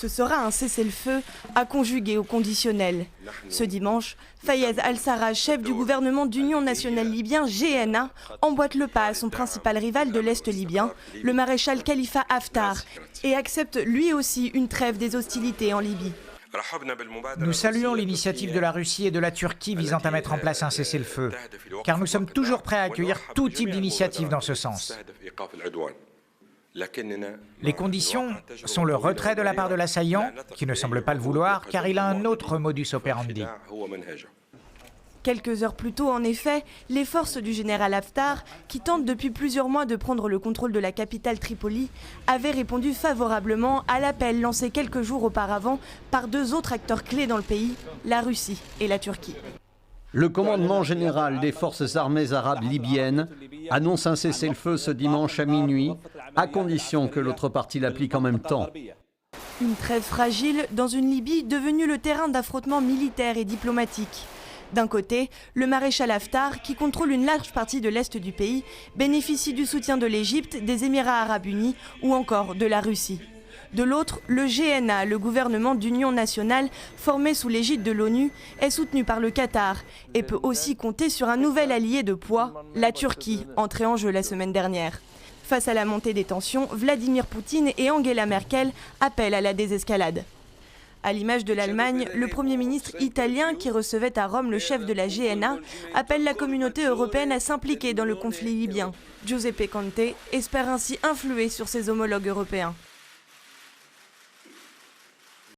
Ce sera un cessez-le-feu à conjuguer au conditionnel. Ce dimanche, Fayez al-Sarraj, chef du gouvernement d'Union nationale libyen GNA, emboîte le pas à son principal rival de l'Est libyen, le maréchal Khalifa Haftar, et accepte lui aussi une trêve des hostilités en Libye. Nous saluons l'initiative de la Russie et de la Turquie visant à mettre en place un cessez-le-feu, car nous sommes toujours prêts à accueillir tout type d'initiative dans ce sens. Les conditions sont le retrait de la part de l'assaillant, qui ne semble pas le vouloir, car il a un autre modus operandi. Quelques heures plus tôt, en effet, les forces du général Haftar, qui tentent depuis plusieurs mois de prendre le contrôle de la capitale Tripoli, avaient répondu favorablement à l'appel lancé quelques jours auparavant par deux autres acteurs clés dans le pays, la Russie et la Turquie. Le commandement général des forces armées arabes libyennes annonce un cessez-le-feu ce dimanche à minuit, à condition que l'autre partie l'applique en même temps. Une trêve fragile dans une Libye devenue le terrain d'affrontements militaires et diplomatiques. D'un côté, le maréchal Haftar, qui contrôle une large partie de l'est du pays, bénéficie du soutien de l'Égypte, des Émirats arabes unis ou encore de la Russie. De l'autre, le GNA, le gouvernement d'union nationale, formé sous l'égide de l'ONU, est soutenu par le Qatar et peut aussi compter sur un nouvel allié de poids, la Turquie, entrée en jeu la semaine dernière. Face à la montée des tensions, Vladimir Poutine et Angela Merkel appellent à la désescalade. À l'image de l'Allemagne, le Premier ministre italien, qui recevait à Rome le chef de la GNA, appelle la communauté européenne à s'impliquer dans le conflit libyen. Giuseppe Conte espère ainsi influer sur ses homologues européens.